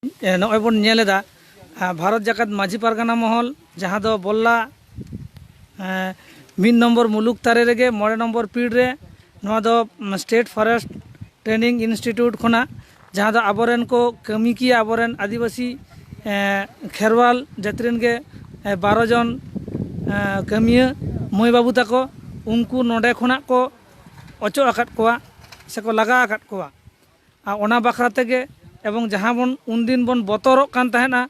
नॉय बन नेलेदा भारत जाकात माझी पारगाना महल जहाँ दो बोल्ला मिड नम्बर मुलुक तारे रेगे मोड़े नम्बर पीड़ रे नवा दो स्टेट फॉरेस्ट ट्रेनिंग इंस्टीट्यूट खुना जहाँ दो आबोरेन को कमी किया आबोरेन आदिवासी खेरवाल जातिरेन के 12 जन कमिया मई बाबू तको उनको नोडे खुना को अचो आकाट कोआ से को लगा आकाट कोआ ओना बखरा तेगे एवं जहाँ बन उनदिन बन बतरक कान तहना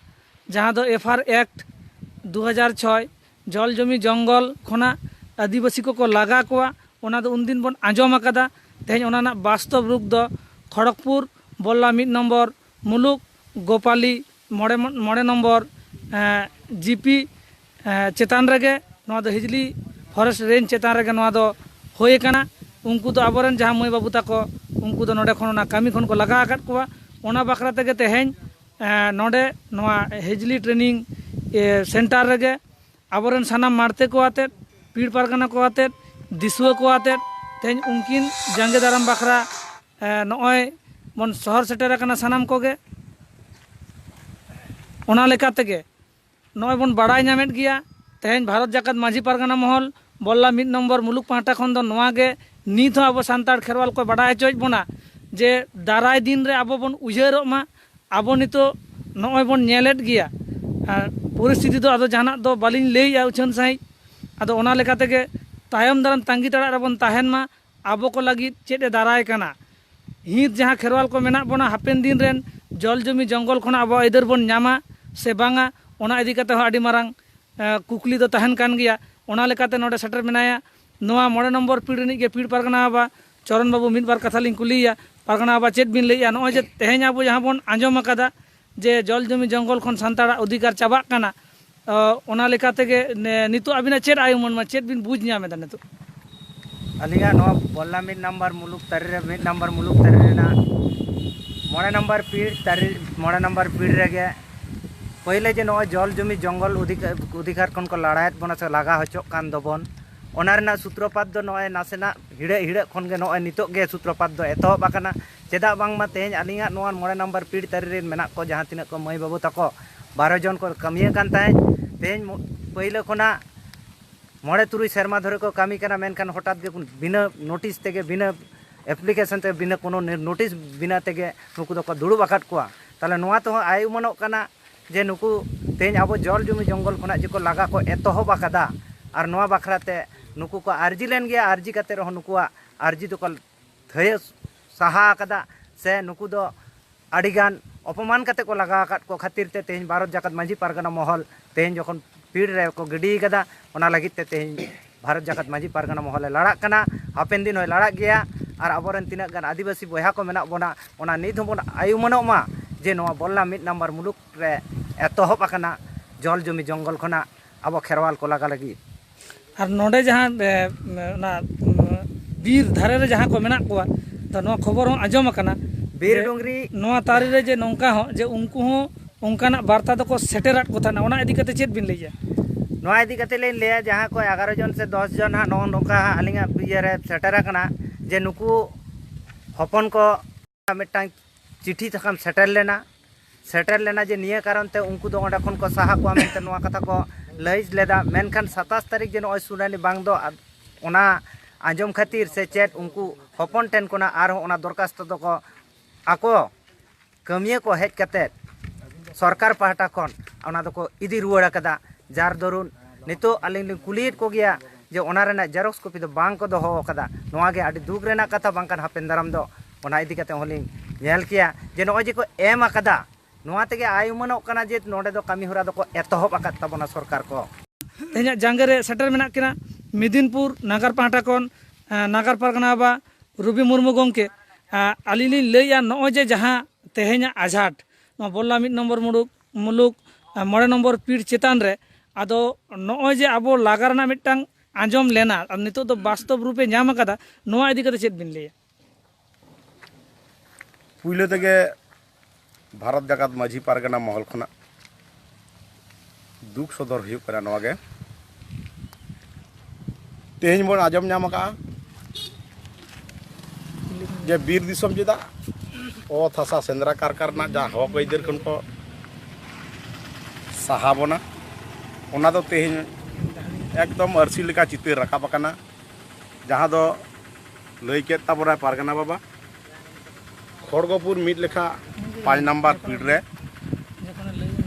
जहाँ दो एफआर एक्ट 2006 जल जमी जंगल खुना आदिवासी को लगा कोआ ओना दो उनदिन बन आंजम आकादा तेहन ओना ना वास्तव रूप दो खड़गपुर बोल्ला मिड नम्बर मुलुक गोपाली मोड़े नम्बर जीपी चेतान रेगे नवा दो हिजली फॉरेस्ट रेंज चेतान रेगे नवा दो होय काना उनको तो आबोरेन जहाँ मई बाबू तको उनको तो नोडे खन कामी खन को लगा आकाट कोआ ओना बखरा तेगे तेहेन नोडे नवा हिजली ट्रेनिंग सेंटर रेगे आबोरेन सानाम मारते को आते पीड़ पारगाना को आते दिसुआ को आते तेहेन उनकिन जंगे दाराम बखरा नॉय बन शहर सेटेर काना सानाम कोगे ओना लेका तेगे नॉय बन बाड़ाय नामेट गिया तेहेन भारत जाकात माझी पारगाना महल बोल्ला मिड नम्बर मुलुक पाहटा खन दो नवा गे नीत हो अब सान्ताड़ खेरवाल को बाड़ाय हचोय बोना जे दाराय दिन रे आबो बन उयहारोग मा आबो नितो नॉय बन नेलेट गिया परिस्थिति दो आदो जहाना दो बालिन लैया उछन साई आदो ओना लेका तेगे तायम दाराम तांगी ताड़ा रेबन ताहेन मा आबो को लागिद चेद दाराय काना हित जहाँ खेरवाल को मेना बोना हापेन दिन रेन जल जमी जंगल खना आबो इधर बन नामा से बांगा ओना इदी काते हो आडी मारांग कुकली दो तहन कान गिया ओना लेकाते नोडे सेटर मेनाया नोआ मोड़े नम्बर पीड़ रिनिज गे पीड़ पारगाना बा चरण बाबू मिद बार कथा लिंग कुलिया पारगाना बा चेद बिन लैया नॉय जे तेहेन आबो जहाँ बन आंजम आकादा जे जल जमी जंगल खन सान्ताड़ा अधिकार चाबाक काना ओना लेकातेगे नितो अबिना चेद आयुमन मा चेद बिन बुझ ᱧᱟᱢᱮᱫᱟ नितो अलिंगा नोआ बोल्ला मिड नम्बर मुलुक तारे मिड नम्बर मुलुक तारे ना मोड़े नम्बर पीड़ तारे मोड़े नम्बर पीड़ रेगे पहले जे नॉय जल जमी जंगल अधिकार खन को लड़ायत बोना से लगा हचोक कान दोबन ओना रेना सूत्रपात दो नॉय नासेना हिड़े हिड़े खन गे नॉय नितो गे सूत्रपात दो एतहब आकाना चेदा बांगमा तेहेन अलिंगा नोआ मोड़े नम्बर पीड़ तारे रेन मेना को जहाँ तिना को मई बाबू तको 12 जन को कमिया कान ताहेन तेहेन पहले खना मोड़े तुरुई सेरमा धरे को कामी कना मेनखान हठात गे बिना नोटिस तेगे बिना एप्लीकेशन ते बिना कोनो नोटिस बिना तेगे नुकु दो दुड़ुब आकाट कोआ ताले नोआ तो आयु मनोक काना जे नुकु तेहेन आबो जल जमी जंगल खना जे को लगा को एतहब आकादा और नोआ बखराते नुकु को आर्जी लेन गया आर्जी काते रह नुकुआ आर्जी तो को थय सहा आकादा से नुकु दो आडिगान अपमान काते को लगा आकाट को खातिर ते तेहेन भारत जाकात माझी पारगाना महल तेहेन जखन पीड़ रे को गडी कदा ओना लगित ते तेहेन भारत जाकात माझी पारगाना महल लड़ा कना हापेन दिन होय लड़ा गया और आबोरेन तिना गान आदिवासी बयहा को मेना बोना ओना नित होबन आयु मनोक मा जे नोआ बोल्ला मिड नम्बर मुलुक रे एतहब आकाना जल जमी जंगल खना आबो खेरवाल को लगा लगी और नोडे जहाँ ना बीर धारे रे जहाँ को मेना कोआ तो नोआ खबर हो आंजम आकाना बीर डोंगरी नोआ तारी रे जे नोंका हो जे उनको हो उनकाना वार्ता दो को सेटेराट को थाना ओना इदी कते चेत बिन लैया नोआ इदी कते लेन लेया जहाँ को 11 जन से 10 जन हा नोका अलिंगा इया रे सेटेरा कना जे नुकु हपन को मिटांग चिठी तकम सेटर लेना जे निया कारण ते उनको दो ओंडा खन को साहा को मेनते नोआ कथा को लैज लेदा मेनखान 27 तारीख जे नोय सुनानी बांग दो ओना आंजम खातिर से चेत उनको हपन टेन कोना आर ओना दरखास्त दो को आको कमिया को हेज कते सरकार पाहटा खन ओना दो को इदी रुवाड़ कदा जार दरुन नितो अलिंग कुलियत को गया जे ओना रेना जेरॉक्स कॉपी दो बांग को दोहो कदा नोआ गे आडी दुख रेना कथा बांगकान हापेन दाराम दो ओना इदी कते होलिंग नेल किया जे नोय जे को एम आकदा नोआ तेगे आयु मनोक काना जे नोडे दो कामी होरा दो को एतहब आकात ताबोना सरकार को तेहेन जांगे रे सेटर मेना किना मिदिनपुर नागर पाहटा खन नागर पारगाना बा रुबी मुर्मू गंके आलिली लैया नोय जे जहाँ तेहेन आझाट बोल्ला मिड नम्बर मुलुक मोड़े नम्बर पीड़ चेतान रे आदो नोय जे आबो लागा रना मिटांग आंजम लेना और नितो तो वास्तव रूपे नाम आकादा नोआ इदी कते चेत बिन लैया पुइलो तेगे भारत जाकात माझी पारगाना महल खना दुख सदर हुयुग कना नोआ गे तेहेन बन आजम नाम का जे बीर दिसम चेदा ᱚᱛ ᱦᱟᱥᱟ ᱥᱮᱸᱫᱽᱨᱟ ᱠᱟᱨᱠᱟ ᱨᱮᱱᱟᱜ ᱡᱟᱦᱟᱸ ᱦᱚᱠ ᱟᱹᱭᱫᱟᱹᱨ ᱠᱷᱚᱱ ᱠᱚ ᱥᱟᱦᱟ ᱵᱚᱱᱟ ᱚᱱᱟ ᱫᱚ ᱛᱮᱦᱮᱧ ᱮᱠᱫᱚम ᱟᱹᱨᱥᱤ ᱞᱮᱠᱟ ᱪᱤᱛᱟᱹᱨ ᱨᱟᱠᱟᱵ ᱟᱠᱟᱱᱟ ᱡᱟᱦᱟᱸ ᱫᱚ ᱞᱟᱹᱭ ᱠᱮᱫ ᱛᱟᱵᱚᱱᱟᱭ ᱯᱟᱨᱜᱟᱱᱟ ᱵᱟᱵᱟ ᱠᱷᱚᱲᱜᱚᱯᱩᱨ ᱢᱤᱫ ᱞᱮᱠᱷᱟ 5 ᱱᱟᱢᱵᱟᱨ ᱯᱤᱲ ᱨᱮ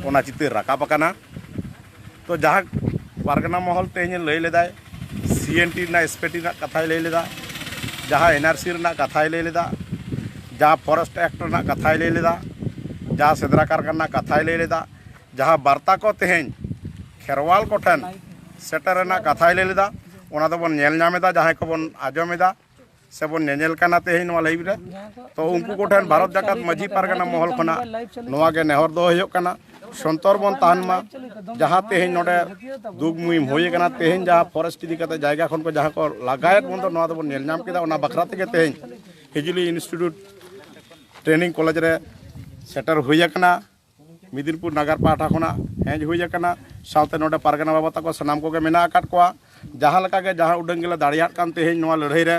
ᱚᱱᱟ ᱪᱤᱛᱟᱹᱨ ᱨᱟᱠᱟᱵ ᱟᱠᱟᱱᱟ तो जहाँ पारगना महल तेज लई लेदाय CNT SPT कथा लई लेदा जहाँ NRC कथा लई लेदा जहाँ फॉरेस्ट एक्ट कथा लई लेदा जहाँ सेंद्रा कारखाना कथा लई लेदा जहाँ वार्ता को तेज खेरवाल को ठेन सेटर कथा लई लेदा ओना तो बन नेल नामेदा जहाँ को बन आजमेदा से बन नेल काना तेज लाइव रे तो उनको को ठेन भारत जाकात माझी पारगना महल खना नोआ के नेहर दो होयो काना सन्तर बन तहनमा जहाँ तेज नोडे दुग मुहिम होय काना तेज जहाँ फॉरेस्ट इदी कते जायगा खन को जहाँ को लगायत बन तो नोआ तो बन नेल नाम केदा ओना बखरा तेगे तेज हिजुली इंस्टीट्यूट ट्रेनिंग कॉलेज रे सेटर होय काना मिदिनपुर नगर पाठा खना हेज होय काना साउते नोडे पारगना बाबा तको सनाम को के मेना आकाट कोआ जहाँ लका के जहाँ उडंगिला दाड़ियात कान तेज नोआ लड़ाई रे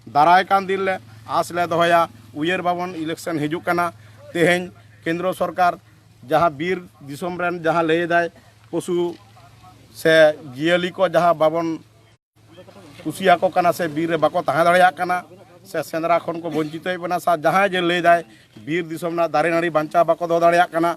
दाराय कान दिन ले आस ले दोहया उयर बाबन इलेक्शन हिजुक काना तेज केंद्र सरकार जहाँ बीर दिसोम रेन जहाँ लय दाय पशु से जियली को जहाँ बाबन कुसिया को काना से बीर रे बाको तहां दाड़िया काना से सेंद्रा खन को वंचित बना सा जहाँ जे लय दाय बीर दिसोम ना दारे नाड़ी बांचा बाको दो दाड़िया काना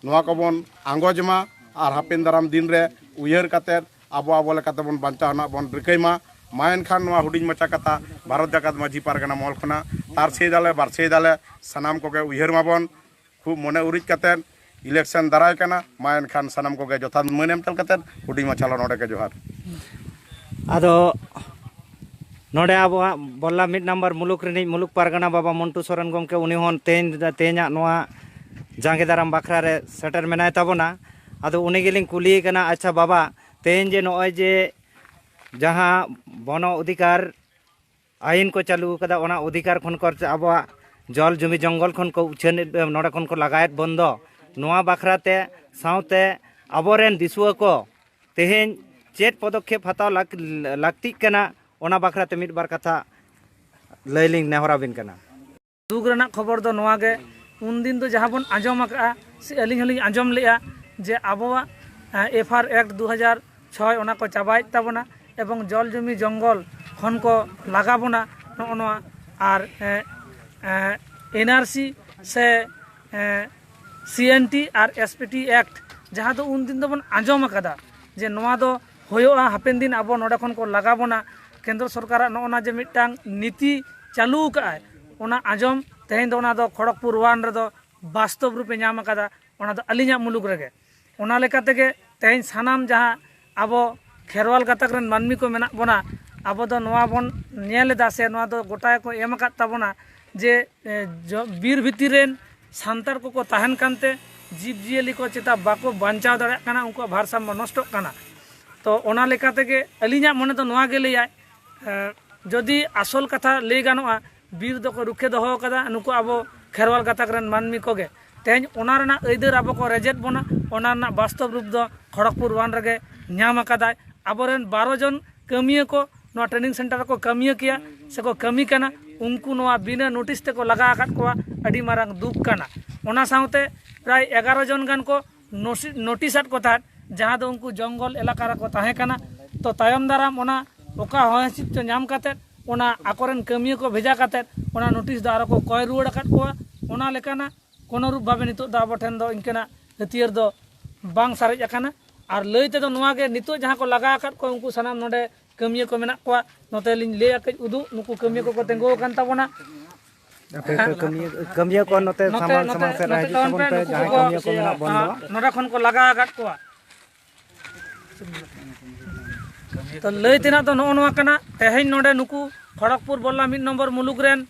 नोआ को बन आंगोजमा और हापेन दाराम दिन रे उयर काते आबो आबो लेकाते बन बांचा ना बन रिकैमा मायन खान नोआ हुडिंग मचा कथा भारत जाकात माझी पारगना महल खना तार से दाले बारसे दाले सनाम को के उयर माबन खूब मने उरिज काते इलेक्शन दाराय काना मायन खान सनाम को के जथा मनेम तल काते हुडिंग मचालो नोडे के जोहार आदो नोडे अब बोला मिड नंबर मुलुक रिनी मुलुक पारगना बाबा मंटू सोरेन गमके उनी होन तेना नोआ जांगे दाराम बखरा रे सेटर मेनाय ताबोना आदो उनी गेलिंग कुली काना अच्छा बाबा तेन जे नोय जे जहाँ वन अधिकार आईन को चालू कदा ओना अधिकार खन को अब जल जमी जंगल खन को उछन नोडे खन को लगायत बंदो नोआ बखराते साउते अबोरेन दिसुआ को तेहेन चेत पदक्षेप हताव लाक्ति कना ओना बखराते मिड बार कथा लैलिंग नेहराबिन कना दुग रना खबर दो नोआ गे उन दिन तो जहाँ बन आंजम आका से अलिंग हलिंग आंजम लेआ जे आबोवा FR एक्ट 2006 ओना को चाबाय ताबोना एवं जल जमी जंगल खन को लगाबोना नोआ और NRC से CNT और SPT एक्ट जहाँ तो उन दिन तो बन आंजम आकादा जे नोआ दो होयोआ हापेन दिन आबो नोडे खन को लगाबोना केंद्र सरकार नोना जे मिटांग नीति चालू काय ओना आंजम तेहेन दो ओना दो खड़गपुर 1 रे दो वास्तव रूपे नाम आकादा ओना दो अलिंगा मुलुक रेगे ओना लेका तेगे तेहेन सानाम जहाँ आबो खेरवाल गातक रन मानमी को मेना बोना आबो दो नोआ बन नेलेदा से नोआ दो गोटाय को एम आकाद ताबोना जे बीर भितिर रेन सांतार को तहन कानते जीव जियली को चेता बाको बांचाव दाड़ा काना उनको भारसाम्य नष्टो काना तो ओना लेका तेगे अलिंगा मने तो नोआ गे लैया जदि आसल कथा लई गानोआ बीर दो को रुखे दोहो कदा नुको आबो खेरवाल गातक रन मानमी कोगे तेज ओना रना अइदार आबो को रेजेट बोना ओना रना वास्तव रूप दो खड़गपुर 1 रेगे नाम आकादाय आबोरेन 12 जन कमिया को नोआ ट्रेनिंग सेंटर को कमिया किया से को कमी काना उनको नोआ बिना नोटिस ते को लगा आकाद कोआ अडी मारांग दुख काना ओना साउते प्राय 11 जन गान को नोटिस आट को था जहाँ दो उनको जंगल इलाका रे को ताहे काना तो तायम दाराम ओना ओका हसित तो नाम काते ओना आकोरेन कमिया को भेजा काते ओना नोटिस दा आरो को कय रुवाड़ आकाद कोआ ओना लेकाना कोनो रूप भावे नितो दा आबो ठेन दो इनकेना हथियार दो बांग सारेज आकाना और लई ते दो नोआ के नितो जहाँ को लगा आकाद को उनको सनाम नोडे कमिया को मेना कोआ नोते लिंग ले आके उदु नुको कमिया को तेंगो कान ताबोना कमिया को नोते सामान से रह ताबोन पे जहाँ कमिया को मेना बंदो नोडा खन को लगा आकाद कोआ तो लई तेना तो नोआ काना तेहेन नोडे नुकु खड़गपुर बोला 1 नंबर मुलुक रेन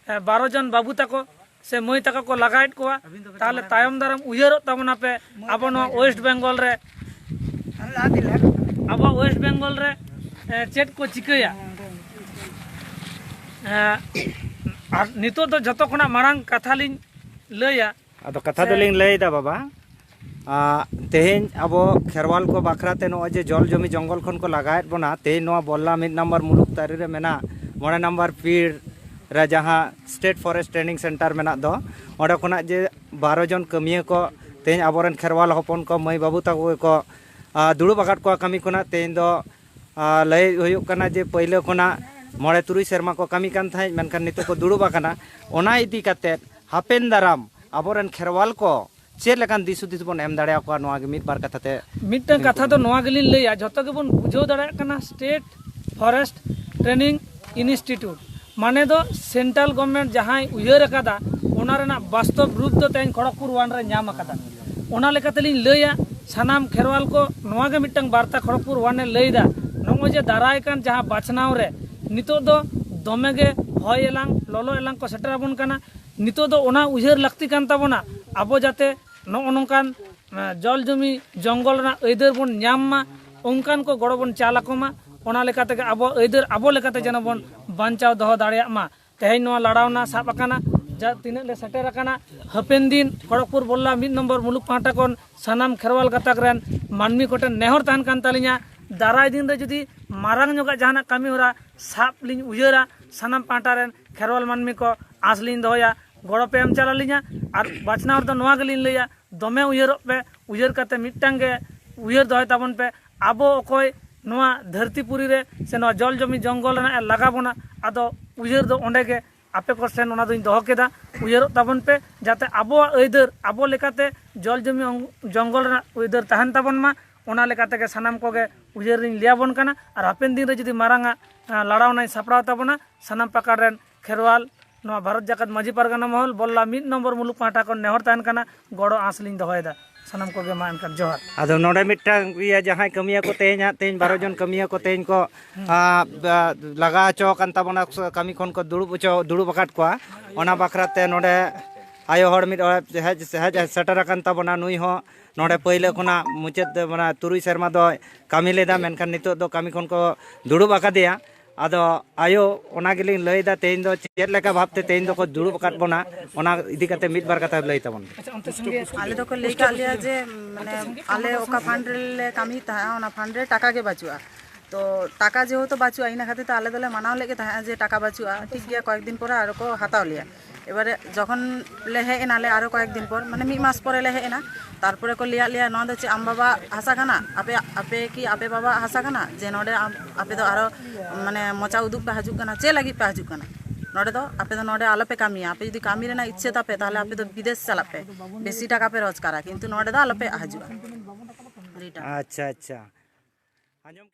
12 जन बाबू ताको से मई ताको को लगायत कोआ ताले तायम दाराम उयरो ताबोना पे आबो नो वेस्ट बेंगल रे आबो वेस्ट बेंगल रे चेट को चिकया और नितो तो जतो खना मारांग कथा लिन लैया आदो कथा दो लिंग लैदा बाबा तेहेन आबो खेरवाल को बखराते नो जे जल जमी जंगल खन को लगायत बोना तेहेन नो बोला 1 नंबर मुलुक तारी रे मेना 9 नंबर पीर रे जहाँ स्टेट फॉरेस्ट ट्रेनिंग सेंटर मेना दो ओडे खुना जे 12 जन कमिया को तेज आबोरेन खेरवाल हपन को मई बाबू तक को दुड़ुब आकाद को कमी खुना तेज दो लय हुयुग कना जे पहले खुना 9-3 सेरमा को कमी कान थाई मेनखान नितो को दुड़ुब आकाना ओना इदी काते हापेन दाराम आबोरेन खेरवाल को चेक लेकान दिसुदिस बन एम दाड़े को नोआ गे मिट बार कथा ते मिटन कथा तो नोआ गेलिन लैया जतो के बन बुझो दाड़ा कना स्टेट फॉरेस्ट ट्रेनिंग इंस्टीट्यूट माने दो सेंट्रल गवर्नमेंट जहां उयहर अकादा ओना रेना वास्तव रूप तो तेन खड़गपुर वन रे नाम अकादा ओना लेकातेलिन लैया सानाम खेरवाल को नोआ गे मिटन वार्ता खड़गपुर वन ने लैदा नोंगो जे दाराय कान जहां बाछनाव रे नितो दो दोमे गे हय एलांग ललो एलांग को सेटर आबन काना नितो दो ओना उयहर लाक्ति कान ताबोना आबो जाते नो नोंकान जल जमी जंगल रा ऐदर बन नाम मा ओंकान को गड़ो बन चालाको मा ओना लेकाते आबो ऐदर आबो लेकाते जन बन बांचाव दहो दाड़िया मा तेहेन नोआ लड़ावना साब आकाना जा तिना ले सेटर आकाना हपेन दिन खड़गपुर बोल्ला 1 नंबर मुलुक पाटा कोन सानाम खेरवाल गाताक रेन मानमी कोटन नेहर तान कान तालिया दाराय दिन रे जुदी मारांग जोगा जहाना कमी होरा साब लिन उयहरा सानाम पाटा रेन खेरवाल मानमी को आसलिन दहोया गड़ो पे एम चला लिया और बाचना तो नोआ गेलिन लैया दमे उयहर पे उयहर काते मिटटांग गे उयहर दहय ताबन पे आबो अकोय नोआ धरतीपुरी रे से नोआ जल जमी जंगल रे लगाबोना आदो उयहर दो ओंडे गे आपे को सेन ओना दोइन दहो केदा उयहर ताबन पे जाते आबो ऐदर आबो लेकाते जल जमी जंगल रे ऐदर तहन ताबन मा ओना लेकाते के सानाम को गे उयहर रिन लियाबन काना और हापेन दिन रे जुदी मारांगा लड़ावना सापड़ाव ताबोना सानाम पाकार रेन खेरवाल नोआ भारत जाकत माझी पारगाना महल बोल्ला 1 नंबर मुलुक पाटा को नेहर तान काना गड़ो आसलिन दहोयदा सानाम को गे मा एनकान जोहार आदो नोडे मिटांग या जहां कमिया को तेज तेज 12 जन कमिया को तेज को लगा चो कान ताबोना कमी कोन को दुड़ुब आकाद को ओना बाखराते नोडे आयो हड़ मिट हेज सेटर कान ताबोना नुई हो नोडे पहिले खुना मुचाद माना 3 सेरमा दो कमी लेदा मेनखान नितो दो कमी कोन को दुड़ुब आकादिया आदो आयो ओना गेलिन लैदा तेज दो चेत लेका भाबते तेज दो को दुड़ुब आकाद बोना ओना इदी काते मिट बार कथा लई ताबोन आले तो को लेका लिया जे माने आले ओका फंड ले कमी ता ओना फंड रे टाका के बाचुआ तो टाका जे हो तो बाचुआ इना खातिर तो आले दोले मानाव लेके ता जे टाका बाचुआ ठीक गया कয়েক दिन पर आरो को हाताव लिया এবারে যখন লেহে এনালে আরো কয়েকদিন পর মানে 1 মাস পরে লেহে এনা তারপরে কো লিয়া লিয়া নদে চে আম বাবা হাসা কানা আপে কি আপে বাবা হাসা কানা যে নডে আপে তো আরো মানে মচা উদুক পে হাজুক কানা চে লাগি পে হাজুক কানা নডে তো আপে তো নডে আলো পে কামিয়া আপে যদি কামি রে না ইচ্ছে তাপে তাহলে আপে তো বিদেশ চালাপে বেশি টাকা পে রোজগার কিন্তু নডে দা আলো পে হাজুক আচ্ছা আচ্ছা